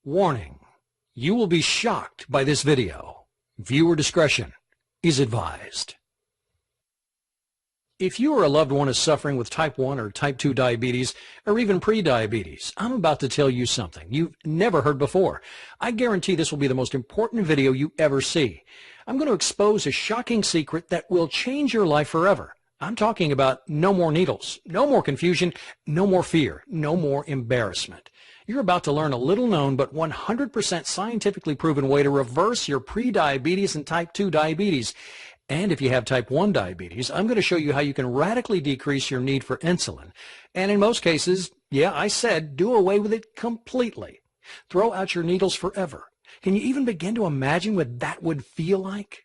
Warning: you will be shocked by this video. Viewer discretion is advised. If you or a loved one is suffering with type 1 or type 2 diabetes, or even pre-diabetes, I'm about to tell you something you've never heard before. I guarantee this will be the most important video you ever see. I'm going to expose a shocking secret that will change your life forever. I'm talking about no more needles, no more confusion, no more fear, no more embarrassment. You're about to learn a little-known but 100% scientifically proven way to reverse your pre-diabetes and type 2 diabetes. And if you have type 1 diabetes, I'm going to show you how you can radically decrease your need for insulin. And in most cases, yeah, I said do away with it completely. Throw out your needles forever. Can you even begin to imagine what that would feel like?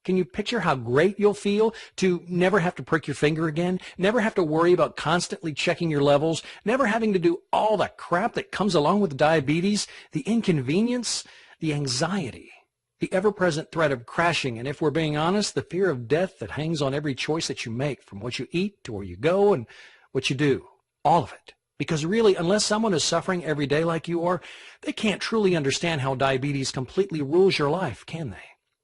Can you picture how great you'll feel to never have to prick your finger again, never have to worry about constantly checking your levels, never having to do all the crap that comes along with diabetes, the inconvenience, the anxiety, the ever-present threat of crashing, and if we're being honest, the fear of death that hangs on every choice that you make, from what you eat to where you go and what you do, all of it. Because really, unless someone is suffering every day like you are, they can't truly understand how diabetes completely rules your life, can they?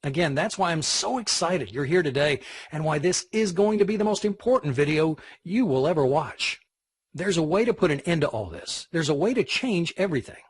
Again, that's why I'm so excited you're here today and why this is going to be the most important video you will ever watch. There's a way to put an end to all this. There's a way to change everything.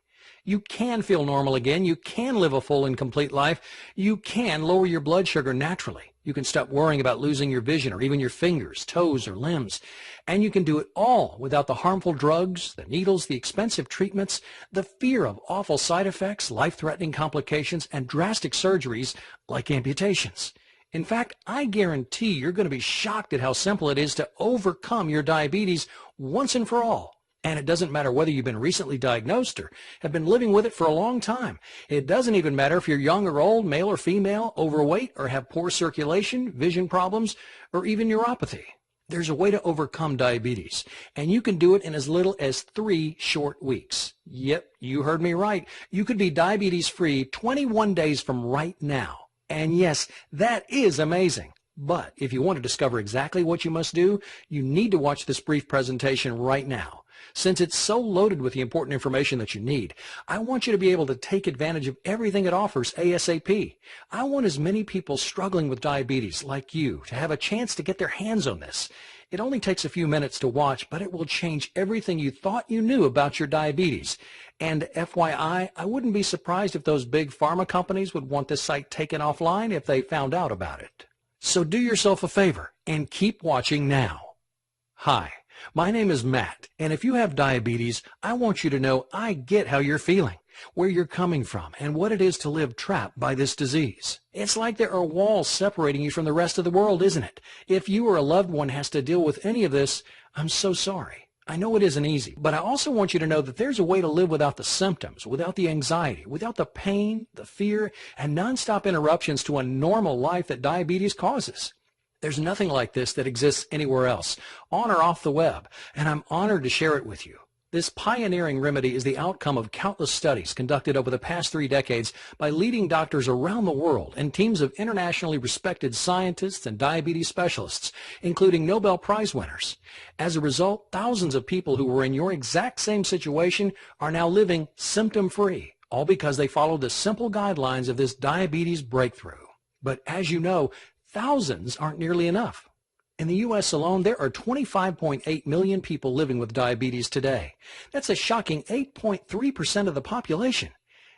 You can feel normal again. You can live a full and complete life. You can lower your blood sugar naturally. You can stop worrying about losing your vision or even your fingers, toes, or limbs. And you can do it all without the harmful drugs, the needles, the expensive treatments, the fear of awful side effects, life-threatening complications, and drastic surgeries like amputations. In fact, I guarantee you're going to be shocked at how simple it is to overcome your diabetes once and for all. And it doesn't matter whether you've been recently diagnosed or have been living with it for a long time. It doesn't even matter if you're young or old, male or female, overweight, or have poor circulation, vision problems, or even neuropathy. There's a way to overcome diabetes, and you can do it in as little as 3 short weeks. Yep, you heard me right. You could be diabetes-free 21 days from right now. And yes, that is amazing. But if you want to discover exactly what you must do, you need to watch this brief presentation right now. Since it's so loaded with the important information that you need, I want you to be able to take advantage of everything it offers ASAP. I want as many people struggling with diabetes like you to have a chance to get their hands on this. It only takes a few minutes to watch, but it will change everything you thought you knew about your diabetes. And FYI, I wouldn't be surprised if those big pharma companies would want this site taken offline if they found out about it. So do yourself a favor and keep watching now. Hi. My name is Matt, and if you have diabetes, I want you to know I get how you're feeling, where you're coming from, and what it is to live trapped by this disease. It's like there are walls separating you from the rest of the world, isn't it? If you or a loved one has to deal with any of this, I'm so sorry. I know it isn't easy, but I also want you to know that there's a way to live without the symptoms, without the anxiety, without the pain, the fear, and nonstop interruptions to a normal life that diabetes causes. There's nothing like this that exists anywhere else, on or off the web, and I'm honored to share it with you. This pioneering remedy is the outcome of countless studies conducted over the past 3 decades by leading doctors around the world and teams of internationally respected scientists and diabetes specialists, including Nobel Prize winners. As a result, thousands of people who were in your exact same situation are now living symptom-free, all because they followed the simple guidelines of this diabetes breakthrough. But as you know, thousands aren't nearly enough. In the U.S. alone, there are 25.8 million people living with diabetes today. That's a shocking 8.3% of the population.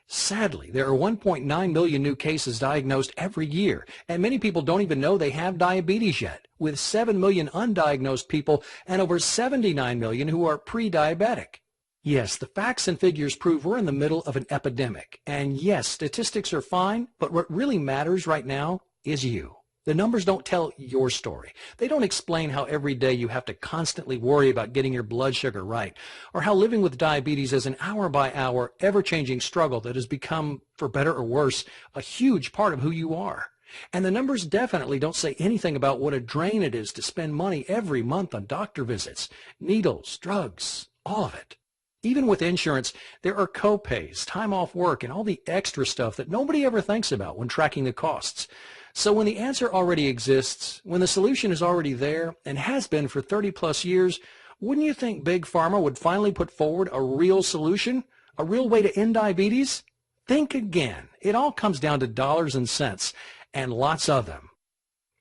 Sadly, there are 1.9 million new cases diagnosed every year, and many people don't even know they have diabetes yet, with 7 million undiagnosed people and over 79 million who are pre-diabetic. Yes, the facts and figures prove we're in the middle of an epidemic. And yes, statistics are fine, but what really matters right now is you. The numbers don't tell your story. They don't explain how every day you have to constantly worry about getting your blood sugar right, or how living with diabetes is an hour-by-hour, ever-changing struggle that has become, for better or worse, a huge part of who you are. And the numbers definitely don't say anything about what a drain it is to spend money every month on doctor visits, needles, drugs, all of it. Even with insurance, there are co-pays, time off work, and all the extra stuff that nobody ever thinks about when tracking the costs. So when the answer already exists, when the solution is already there and has been for 30+ years, wouldn't you think Big Pharma would finally put forward a real solution? A real way to end diabetes? Think again. It all comes down to dollars and cents, and lots of them.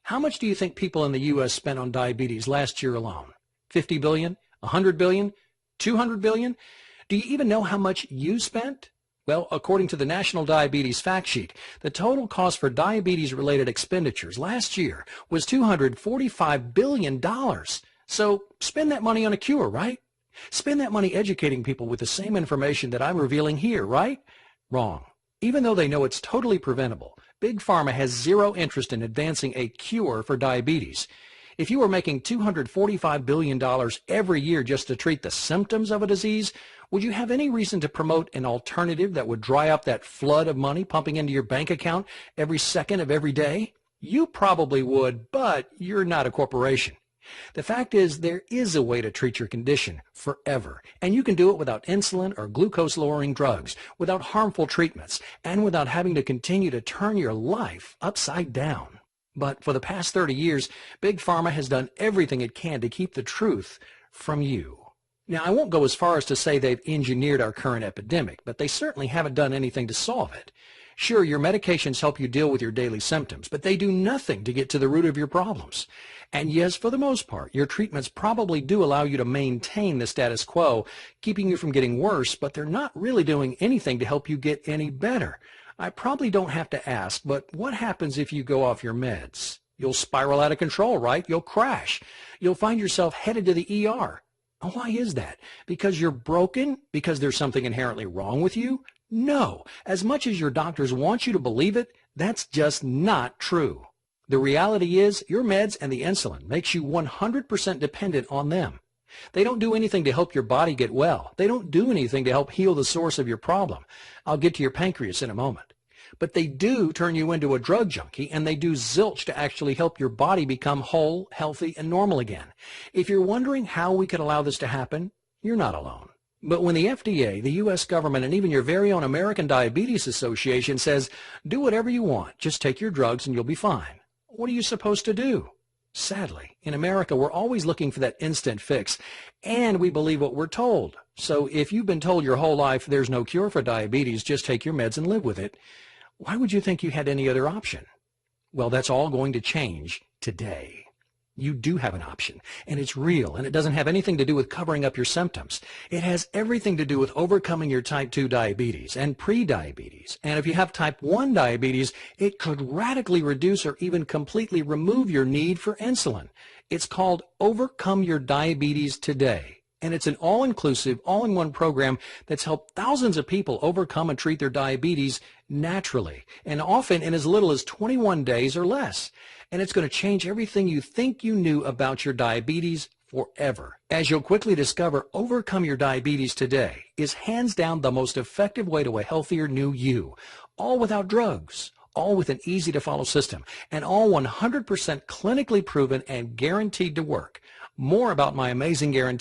How much do you think people in the U.S. spent on diabetes last year alone? 50 billion? 100 billion? 200 billion? Do you even know how much you spent? Well, according to the National Diabetes Fact Sheet, the total cost for diabetes-related expenditures last year was $245 billion. So spend that money on a cure, right? Spend that money educating people with the same information that I'm revealing here, right? Wrong. Even though they know it's totally preventable, Big Pharma has zero interest in advancing a cure for diabetes. If you were making $245 billion every year just to treat the symptoms of a disease, would you have any reason to promote an alternative that would dry up that flood of money pumping into your bank account every second of every day? You probably would, but you're not a corporation. The fact is, there is a way to treat your condition forever, and you can do it without insulin or glucose-lowering drugs, without harmful treatments, and without having to continue to turn your life upside down. But for the past 30 years, Big Pharma has done everything it can to keep the truth from you. Now, I won't go as far as to say they've engineered our current epidemic, but they certainly haven't done anything to solve it. Sure, your medications help you deal with your daily symptoms, but they do nothing to get to the root of your problems. And yes, for the most part, your treatments probably do allow you to maintain the status quo, keeping you from getting worse, but they're not really doing anything to help you get any better. I probably don't have to ask, but what happens if you go off your meds? You'll spiral out of control, right? You'll crash. You'll find yourself headed to the ER. Why is that? Because you're broken? Because there's something inherently wrong with you? No. As much as your doctors want you to believe it, that's just not true. The reality is your meds and the insulin makes you 100% dependent on them. They don't do anything to help your body get well. They don't do anything to help heal the source of your problem. I'll get to your pancreas in a moment. But they do turn you into a drug junkie, and they do zilch to actually help your body become whole, healthy, and normal again. If you're wondering how we could allow this to happen, you're not alone. But when the FDA, the U.S. government, and even your very own American Diabetes Association says, do whatever you want, just take your drugs and you'll be fine, what are you supposed to do? Sadly, in America, we're always looking for that instant fix, and we believe what we're told. So if you've been told your whole life there's no cure for diabetes, just take your meds and live with it, why would you think you had any other option? Well, that's all going to change today. You do have an option, and it's real, and it doesn't have anything to do with covering up your symptoms. It has everything to do with overcoming your type 2 diabetes and pre-diabetes. And if you have type 1 diabetes, it could radically reduce or even completely remove your need for insulin. It's called Overcome Your Diabetes Today. And it's an all-inclusive, all-in-one program that's helped thousands of people overcome and treat their diabetes naturally, and often in as little as 21 days or less. And it's going to change everything you think you knew about your diabetes forever. As you'll quickly discover, Overcome Your Diabetes Today is hands down the most effective way to a healthier new you, all without drugs, all with an easy-to-follow system, and all 100% clinically proven and guaranteed to work. More about my amazing guarantee